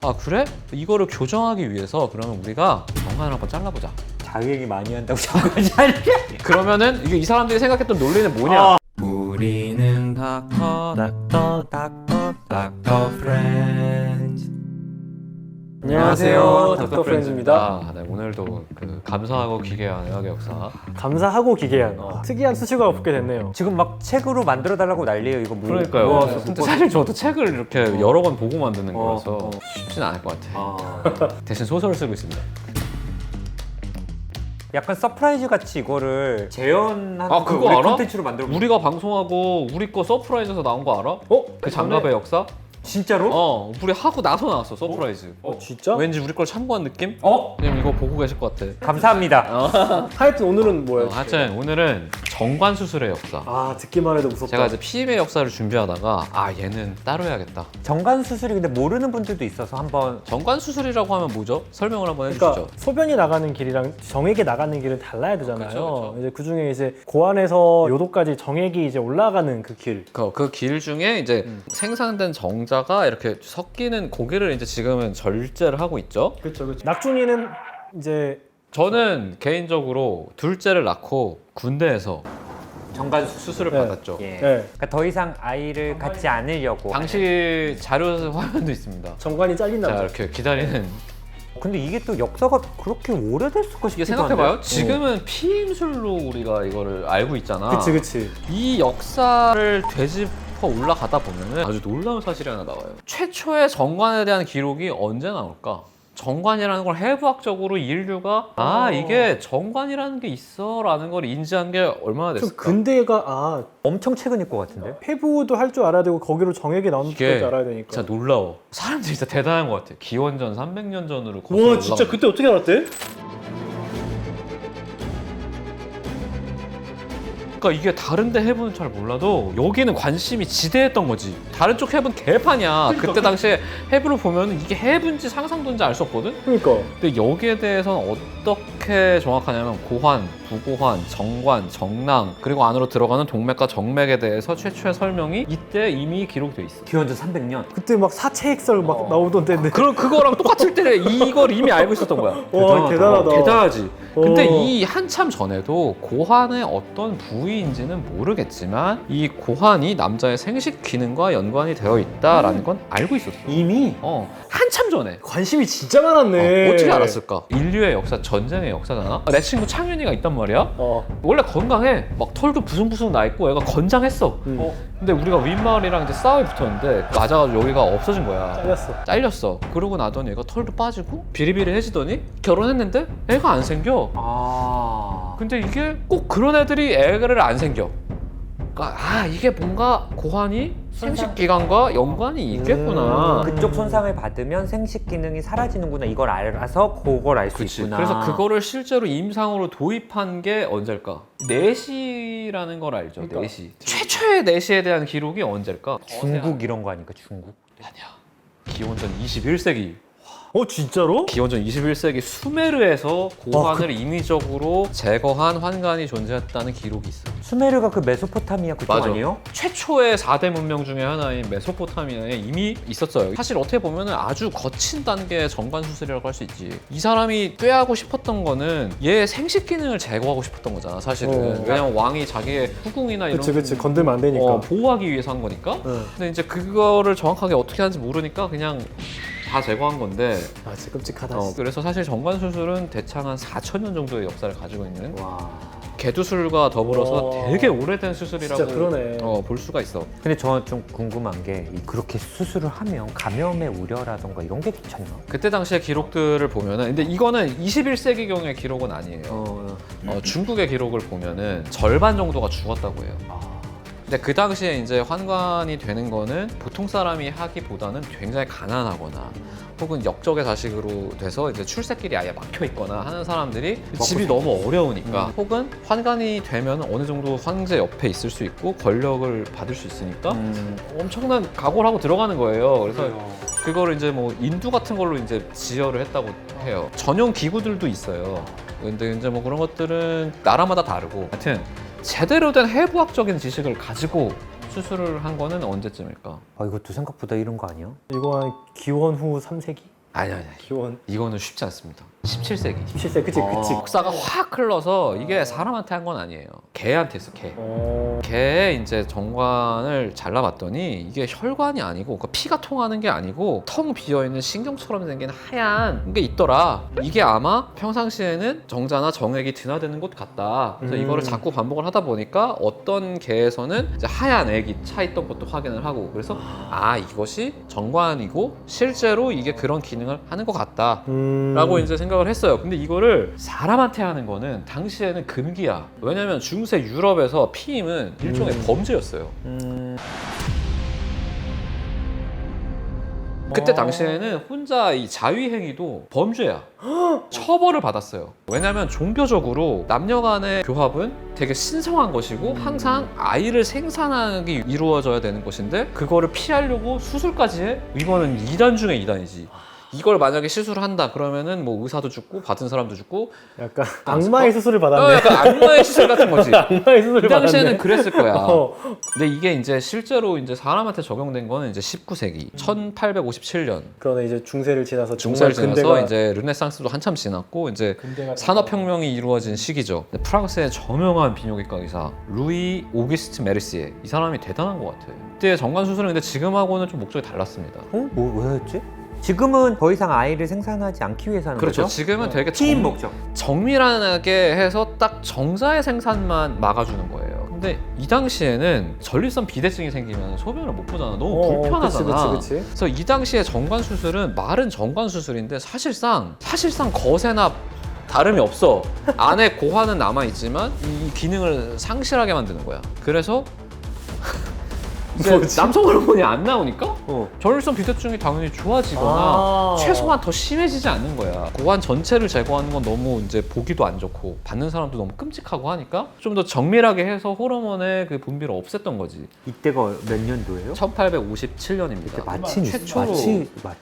아 그래? 이거를 교정하기 위해서 그러면 우리가 정관을 한번 잘라보자. 자기 얘기 많이 한다고 자꾸 잘려. 그러면은 이게 이 사람들이 생각했던 논리는 뭐냐? 아. 우리는 닥터 프렌즈. 안녕하세요, 닥터 프렌즈입니다. 네, 오늘도 그 감사하고 기괴한 의학의 역사. 감사하고 기괴한 특이한 수식어가 붙게 됐네요. 지금 막 책으로 만들어 달라고 난리예요. 이거 뭐. 그러니까요. 네. 근데 사실 저도 책을 이렇게 여러 권 보고 만드는 거라서 어. 쉽진 않을 것 같아. 대신 소설을 쓰고 있습니다. 약간 서프라이즈 같이 이거를 재현하는 아, 그거 우리 알아? 콘텐츠로 만들어. 우리가 방송하고 우리 거 서프라이즈에서 나온 거 알아? 그 장갑의 역사? 진짜로? 우리 하고 나서 나왔어 서프라이즈. 진짜? 왠지 우리 걸 참고한 느낌? 어? 왜냐면 이거 보고 계실 것 같아. 감사합니다. 하여튼 오늘은 뭐예요? 하여튼 오늘은 정관 수술의 역사. 아 듣기만 해도 무섭다. 제가 이제 피임의 역사를 준비하다가 얘는 따로 해야겠다. 정관 수술이 근데 모르는 분들도 있어서 한번. 정관 수술이라고 하면 뭐죠? 설명을 한번 그러니까 해주시죠. 소변이 나가는 길이랑 정액이 나가는 길은 달라야 되잖아요. 그쵸. 이제 그 중에 이제 고안에서 요도까지 정액이 이제 올라가는 그 길. 그 길 중에 이제 생산된 정자가 이렇게 섞이는 고기를 이제 지금은 절제를 하고 있죠. 그렇죠. 낙중이는 이제 저는 개인적으로 둘째를 낳고 군대에서 정관 수술을 네. 받았죠. 예. 네. 그러니까 더 이상 아이를 갖지 않으려고. 당시 자료 화면도 있습니다. 정관이 잘린다. 자 이렇게 기다리는. 근데 이게 또 역사가 그렇게 오래됐을까 이게 싶기도 한데. 생각해봐요. 지금은 피임술로 우리가 이거를 알고 있잖아. 그치. 이 역사를 되짚어 올라가다 보면은 아주 놀라운 사실이 하나 나와요. 최초의 정관에 대한 기록이 언제 나올까? 정관이라는 걸 해부학적으로 인류가 이게 정관이라는 게 있어라는 걸 인지한 게 얼마나 좀 됐을까? 근대가 엄청 최근일 것 같은데. 폐부도 할 줄 알아야 되고 거기로 정액이 나오는 이게 줄 알아야 되니까. 진짜 놀라워. 사람들이 진짜 대단한 것 같아. 기원전 300년 전으로 거슬러 올라가. 그때 어떻게 알았대? 그러니까 이게 다른 데 해부는 잘 몰라도 여기는 관심이 지대했던 거지. 다른 쪽 해부는 개판이야. 그때 당시에 해부를 보면 이게 해부인지 상상도인지 알 수 없거든? 그러니까. 근데 여기에 대해서는 어떻게 정확하냐면 고환, 부고환, 정관, 정낭 그리고 안으로 들어가는 동맥과 정맥에 대해서 최초의 설명이 이때 이미 기록돼 있어. 기원전 300년. 그때 막 사채액설 막 나오던 때인데. 그럼 그거랑 똑같을 때 이걸 이미 알고 있었던 거야. 와 대단하다. 대단하지. 근데 어. 이 한참 전에도 고환의 어떤 부위인지는 모르겠지만 이 고환이 남자의 생식 기능과 연관이 되어 있다라는 건 알고 있었어. 이미? 한참 전에. 관심이 진짜 많았네. 어떻게 알았을까? 인류의 역사, 전쟁의 역사잖아. 내 친구 창윤이가 있단 말이야. 원래 건강해. 막 털도 부숭부숭 나 있고 애가 건장했어. 근데 우리가 윗마을이랑 이제 싸움이 붙었는데 맞아가지고 여기가 없어진 거야. 잘렸어. 그러고 나더니 애가 털도 빠지고 비리비리해지더니 결혼했는데 애가 안 생겨. 근데 이게 꼭 그런 애들이 애를 안 생겨. 그러니까 이게 뭔가 고환이 생식기관과 연관이 있겠구나. 그쪽 손상을 받으면 생식 기능이 사라지는구나. 이걸 알아서 그걸 알 수 그치. 있구나. 그래서 그거를 실제로 임상으로 도입한 게 언제일까? 내시라는 걸 알죠. 그러니까. 내시. 최초의 내시에 대한 기록이 언제일까? 중국 이런 거 아닐까? 중국? 아니야. 기원전 21세기. 진짜로? 기원전 21세기 수메르에서 고환을 인위적으로 제거한 환관이 존재했다는 기록이 있어. 수메르가 그 메소포타미아 그쪽 맞아. 아니에요? 최초의 4대 문명 중에 하나인 메소포타미아에 이미 있었어요. 사실 어떻게 보면 아주 거친 단계의 정관 수술이라고 할 수 있지. 이 사람이 꾀하고 싶었던 거는 얘 생식 기능을 제거하고 싶었던 거잖아, 사실은. 왜냐면 왕이 자기의 후궁이나 이런 그치 건들면 안 되니까. 보호하기 위해서 한 거니까. 응. 근데 이제 그거를 정확하게 어떻게 하는지 모르니까 그냥 다 제거한 건데. 진짜 끔찍하다. 그래서 사실 정관 수술은 대창 한 4,000년 정도의 역사를 가지고 있는 와. 개두술과 더불어서 와. 되게 오래된 수술이라고 진짜 그러네. 볼 수가 있어. 근데 저 좀 궁금한 게 그렇게 수술을 하면 감염의 우려라던가 이런 게 괜찮나? 그때 당시의 기록들을 보면은 근데 이거는 21세기경의 기록은 아니에요. 중국의 기록을 보면은 절반 정도가 죽었다고 해요. 근데 그 당시에 이제 환관이 되는 거는 보통 사람이 하기보다는 굉장히 가난하거나 혹은 역적의 자식으로 돼서 이제 출세길이 아예 막혀 있거나 하는 사람들이 집이 너무 어려우니까 혹은 환관이 되면 어느 정도 황제 옆에 있을 수 있고 권력을 받을 수 있으니까 엄청난 각오를 하고 들어가는 거예요. 그래서 그거를 이제 뭐 인두 같은 걸로 이제 지혈을 했다고 해요. 전용 기구들도 있어요. 근데 이제 뭐 그런 것들은 나라마다 다르고 하여튼 제대로 된 해부학적인 지식을 가지고 수술을 한 거는 언제쯤일까? 아, 이것도 생각보다 이런 거 아니야? 이거 한 기원 후 3세기? 아니. 기원 이거는 쉽지 않습니다. 17세기. 17세 그치 그치. 역사가 확 흘러서 이게 사람한테 한 건 아니에요. 개한테 했어, 개. 어... 개의 이제 정관을 잘라봤더니 이게 혈관이 아니고 그러니까 피가 통하는 게 아니고 텅 비어있는 신경처럼 생긴 하얀 게 있더라. 이게 아마 평상시에는 정자나 정액이 드나드는 것 같다. 그래서 이거를 자꾸 반복을 하다 보니까 어떤 개에서는 이제 하얀 액이 차 있던 것도 확인을 하고 그래서 아 이것이 정관이고 실제로 이게 그런 기능을 하는 것 같다. 라고 이제 생각을 했어요. 근데 이거를 사람한테 하는 거는 당시에는 금기야. 왜냐면 중세 유럽에서 피임은 일종의 범죄였어요. 그때 당시에는 혼자 이 자위행위도 범죄야. 처벌을 받았어요. 왜냐면 종교적으로 남녀 간의 교합은 되게 신성한 것이고 항상 아이를 생산하는 게 이루어져야 되는 것인데 그거를 피하려고 수술까지 해? 이거는 2단 중에 2단이지. 이걸 만약에 시술을 한다 그러면은 뭐 의사도 죽고 받은 사람도 죽고 약간 악마의 수술을 받았네. 약간 악마의 시술 같은 거지. 악마의 수술을 그 당시에는 받았네. 그랬을 거야. 어. 근데 이게 이제 실제로 이제 사람한테 적용된 거는 이제 19세기 1857년 그러네 이제 중세를 지나서 중세를 정말 지나서 근대가- 이제 르네상스도 한참 지났고 이제 근대가 산업혁명이 이루어진 시기죠. 근데 프랑스의 저명한 비뇨기과 의사 루이 오기스트 메르시에 이 사람이 대단한 것 같아요. 그때 정관 수술은 근데 지금하고는 좀 목적이 달랐습니다. 왜였지? 지금은 더 이상 아이를 생산하지 않기 위해서 하는 그렇죠. 거죠? 지금은 되게 피임 목적. 정밀하게 해서 딱 정자의 생산만 막아주는 거예요. 근데 이 당시에는 전립선 비대증이 생기면 소변을 못 보잖아. 너무 불편하잖아. 그치. 그래서 이 당시에 정관 수술은 말은 정관 수술인데 사실상 거세나 다름이 없어. 안에 고환은 남아 있지만 이 기능을 상실하게 만드는 거야. 그래서 이제 남성 호르몬이 안 나오니까 전립선 비대증이 당연히 좋아지거나 최소한 더 심해지지 않는 거야. 고환 전체를 제거하는 건 너무 이제 보기도 안 좋고 받는 사람도 너무 끔찍하고 하니까 좀 더 정밀하게 해서 호르몬의 그 분비를 없앴던 거지. 이때가 몇 년도예요? 1857년입니다. 마친 최초로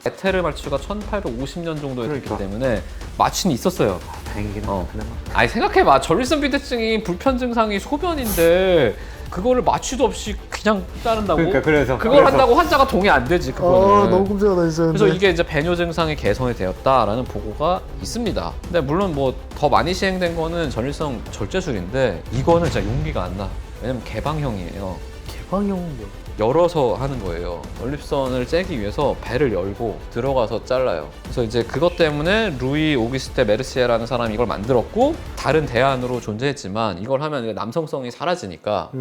에테르말추가 1850년 정도에 됐기 그러니까. 때문에 마취는 있었어요. 다행이긴 하다. 그나마. 아니 생각해봐. 전립선 비대증이 불편 증상이 소변인데 그거를 마취도 없이 그냥 자른다고? 그래서 그걸 한다고 환자가 동의 안 되지 그거는. 끔찍하다 진짜. 그래서 이게 이제 배뇨 증상이 개선이 되었다라는 보고가 있습니다. 근데 물론 뭐 더 많이 시행된 거는 전립선 절제술인데 이거는 진짜 용기가 안 나. 왜냐면 개방형이에요. 개방용 열어서 하는 거예요. 전립선을 째기 위해서 배를 열고 들어가서 잘라요. 그래서 이제 그것 때문에 루이 오기스테 메르시에라는 사람이 이걸 만들었고 다른 대안으로 존재했지만 이걸 하면 이제 남성성이 사라지니까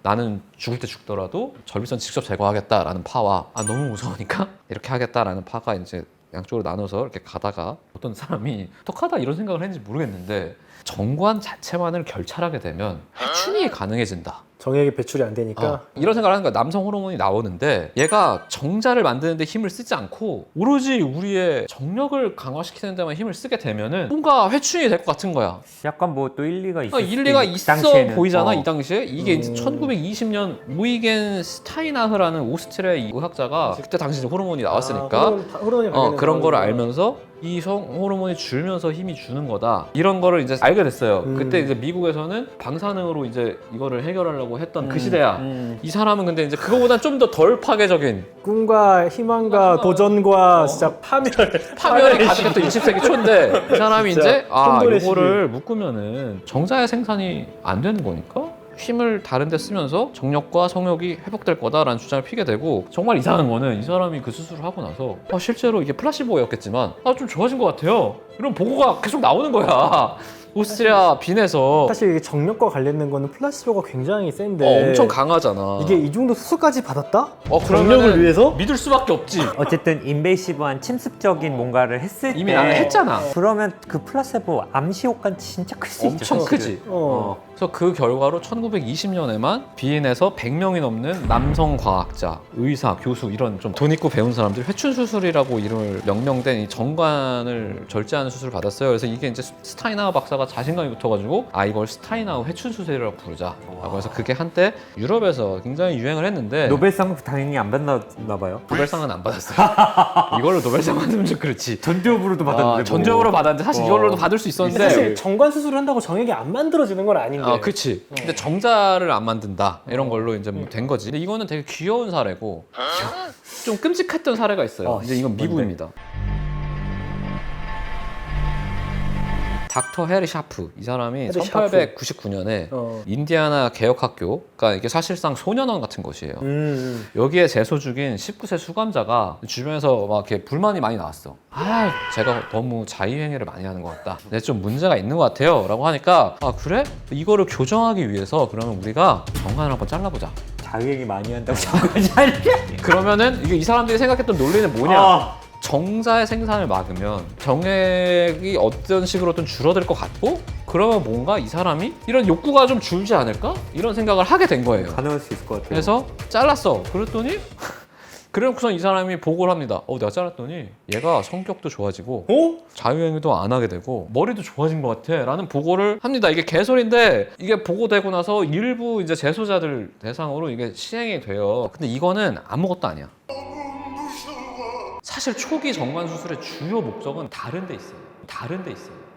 나는 죽을 때 죽더라도 전립선 직접 제거하겠다라는 파와 너무 무서우니까 이렇게 하겠다라는 파가 이제 양쪽으로 나눠서 이렇게 가다가 어떤 사람이 똑하다 이런 생각을 했는지 모르겠는데 정관 자체만을 결찰하게 되면 해춘이 가능해진다. 정액이 배출이 안 되니까 이런 생각을 하는 거야. 남성 호르몬이 나오는데 얘가 정자를 만드는 데 힘을 쓰지 않고 오로지 우리의 정력을 강화시키는 데만 힘을 쓰게 되면은 뭔가 회춘이 될 것 같은 거야. 약간 뭐 또 일리가 있어. 일리가 있어 당시에는. 보이잖아. 이 당시에 이게 이제 1920년 오이겐 스타이나흐라는 오스트리아의 의학자가 그때 당시 이제 호르몬이 나왔으니까 호르몬이 그런 거를 알면서 이 성 호르몬이 줄면서 힘이 주는 거다. 이런 거를 이제 알게 됐어요. 그때 이제 미국에서는 방사능으로 이제 이거를 해결하려고 했던 그 시대야. 이 사람은 근데 이제 그거보다 좀 더 덜 파괴적인 꿈과 희망과 도전과 진짜 파멸이 가득했던 20세기 초인데 이 사람이 진짜 이제 혼돈의 이거를 묶으면은 정자의 생산이 안 되는 거니까 힘을 다른 데 쓰면서 정력과 성욕이 회복될 거다라는 주장을 피게 되고 정말 이상한 거는 이 사람이 그 수술을 하고 나서 실제로 이게 플라시보였겠지만 좀 좋아진 것 같아요. 이런 보고가 계속 나오는 거야. 오스트리아 빈에서 사실 이게 정력과 관련된 거는 플라시보가 굉장히 센데 엄청 강하잖아. 이게 이 정도 수술까지 받았다? 그러면은 정력을 위해서? 믿을 수밖에 없지. 어쨌든 인베이시브한 침습적인 뭔가를 했을 때 이미 나는 했잖아. 그러면 그 플라세보 암시 효과는 진짜 클 수 있죠. 엄청 크지. 그래서 그 결과로 1920년에만 비엔에서 100명이 넘는 남성 과학자, 의사, 교수 이런 좀 돈 있고 배운 사람들이 회춘 수술이라고 이름을 명명된 이 정관을 절제하는 수술을 받았어요. 그래서 이게 이제 스타이나우 박사가 자신감이 붙어가지고 이걸 스타이나우 회춘 수술이라고 부르자라고 해서 그게 한때 유럽에서 굉장히 유행을 했는데 노벨상 당연히 안 받나 봐요. 노벨상은 안 받았어요. 이걸로 노벨상 받으면 좀 그렇지. 전두엽으로도 받았는데 전적으로 받았는데 사실 이걸로도 받을 수 있었는데 사실 정관 수술을 한다고 정액이 안 만들어지는 건 아닌 있는데. 그치. 근데 정자를 안 만든다 이런 걸로 이제 뭐 된 거지. 근데 이거는 되게 귀여운 사례고 좀 끔찍했던 사례가 있어요. 이제 이건 미국입니다. 닥터 해리 샤프 이 사람이 해리 1899년에 인디아나 개혁학교, 그러니까 이게 사실상 소년원 같은 것이에요. 여기에 재소 중인 19세 수감자가 주변에서 막 이렇게 불만이 많이 나왔어. 제가 너무 자유행위를 많이 하는 것 같다. 근데 좀 문제가 있는 것 같아요. 라고 하니까 그래? 이거를 교정하기 위해서 그러면 우리가 정관을 한번 잘라보자. 자유행위 많이 한다고 자꾸 잘려. 그러면은 이게 이 사람들이 생각했던 논리는 뭐냐? 정자의 생산을 막으면 정액이 어떤 식으로든 줄어들 것 같고 그러면 뭔가 이 사람이 이런 욕구가 좀 줄지 않을까? 이런 생각을 하게 된 거예요. 가능할 수 있을 것 같아요. 그래서 잘랐어. 그랬더니 그래놓고선 이 사람이 보고를 합니다. 내가 잘랐더니 얘가 성격도 좋아지고 자유행위도 안 하게 되고 머리도 좋아진 것 같아 라는 보고를 합니다. 이게 개소리인데 이게 보고되고 나서 일부 이제 재소자들 대상으로 이게 시행이 돼요. 근데 이거는 아무것도 아니야. 사실 초기 정관 수술의 주요 목적은 다른 데 있어요.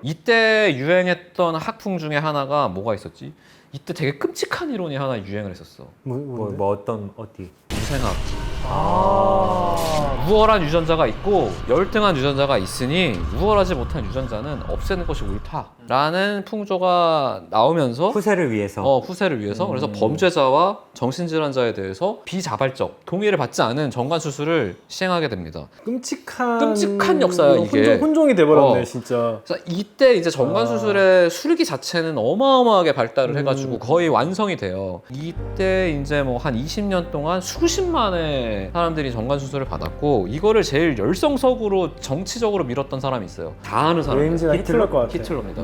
이때 유행했던 학풍 중에 하나가 뭐가 있었지? 이때 되게 끔찍한 이론이 하나 유행을 했었어. 어디? 유생학. 우월한 유전자가 있고 열등한 유전자가 있으니 우월하지 못한 유전자는 없애는 것이 옳다라는 풍조가 나오면서 후세를 위해서. 후세를 위해서 그래서 범죄자와 정신질환자에 대해서 비자발적 동의를 받지 않은 정관 수술을 시행하게 됩니다. 끔찍한 역사야, 이게. 혼종이 돼버렸네 진짜. 그래서 이때 이제 정관 수술의 수리기 자체는 어마어마하게 발달을 해가지고 거의 완성이 돼요. 이때 이제 뭐 한 20년 동안 수십만의 사람들이 정관 수술을 받았고 이거를 제일 열성적으로 정치적으로 밀었던 사람이 있어요. 다 아는 사람. 왠지 히틀러일 것 같아. 히틀러입니다.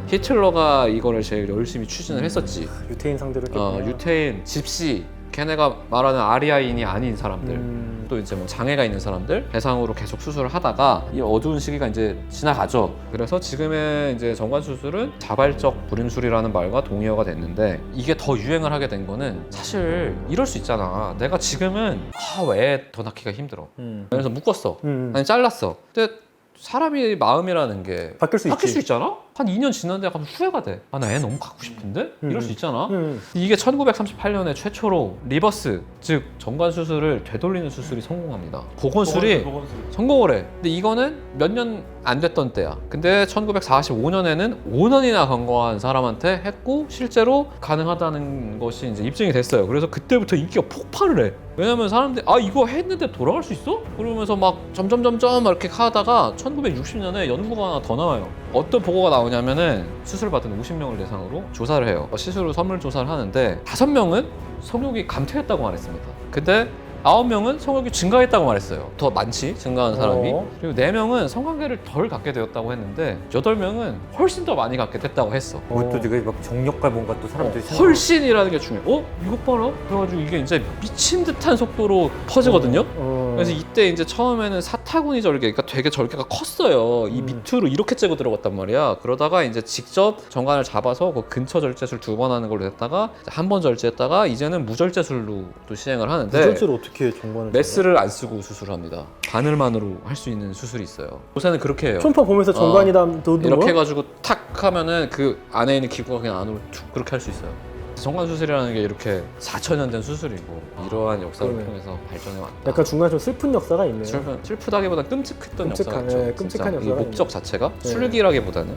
히틀러가 이거를 제일 열심히 추진을 했었지. 유태인 상대로 했겠구나. 유태인, 집시, 걔네가 말하는 아리아인이 아닌 사람들, 또 이제 뭐 장애가 있는 사람들 대상으로 계속 수술을 하다가 이 어두운 시기가 이제 지나가죠. 그래서 지금의 이제 정관 수술은 자발적 불임술이라는 말과 동의어가 됐는데 이게 더 유행을 하게 된 거는 사실 이럴 수 있잖아. 내가 지금은 애 더 낳기가 힘들어. 그래서 묶었어. 아니 잘랐어. 근데 사람이 마음이라는 게 바뀔 수 있잖아? 한 2년 지났는데 약간 후회가 돼. 나 애 너무 갖고 싶은데? 이럴 수 있잖아? 이게 1938년에 최초로 리버스, 즉 정관 수술을 되돌리는 수술이 성공합니다. 보건술이 성공을 해. 근데 이거는 몇 년 안 됐던 때야. 근데 1945년에는 5년이나 건강한 사람한테 했고 실제로 가능하다는 것이 이제 입증이 됐어요. 그래서 그때부터 인기가 폭발을 해. 왜냐면 사람들이 이거 했는데 돌아갈 수 있어? 그러면서 막 점점 이렇게 하다가 1960년에 연구가 하나 더 나와요. 어떤 보고가 나오냐면은 수술받은 50명을 대상으로 조사를 해요. 시술 선물 조사를 하는데 5명은 성욕이 감퇴했다고 말했습니다. 근데 9명은 성욕이 증가했다고 말했어요. 더 많지, 증가한 사람이. 그리고 4명은 성관계를 덜 갖게 되었다고 했는데 8명은 훨씬 더 많이 갖게 됐다고 했어. 그것도 지금 막 정력과 뭔가 또 사람들이 훨씬이라는 게 중요해. 이것 봐라. 그래가지고 이게 이제 미친 듯한 속도로 퍼지거든요. 그래서 이때 이제 처음에는 사타구니 절개, 그러니까 되게 절개가 컸어요. 이 밑으로 이렇게 째고 들어갔단 말이야. 그러다가 이제 직접 정관을 잡아서 그 근처 절제술 2번 하는 걸로 했다가 한 번 절제했다가 이제는 무절제술로 또 시행을 하는데 무절제로 어떻게 정관을 메스를 안 쓰고 수술을 합니다. 바늘만으로 할 수 있는 수술이 있어요. 요새는 그렇게 해요. 초음파 보면서 정관이다 놓는 이렇게 거야? 해가지고 탁 하면은 그 안에 있는 기구가 그냥 안으로 툭 그렇게 할 수 있어요. 정관 수술이라는 게 이렇게 4,000년 된 수술이고 이러한 역사를 통해서 발전해 왔다. 약간 중간에 좀 슬픈 역사가 있네요. 슬프다기보다 끔찍했던 역사가 있죠. 끔찍한 이 역사가 목적 자체가 술기라기보다는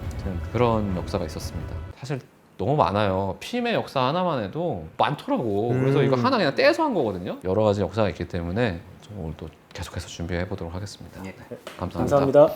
그런 역사가 있었습니다. 사실 너무 많아요. 피임의 역사 하나만 해도 많더라고. 그래서 이거 하나 그냥 떼서 한 거거든요. 여러 가지 역사가 있기 때문에 오늘 또 계속해서 준비해 보도록 하겠습니다. 감사합니다. 감사합니다.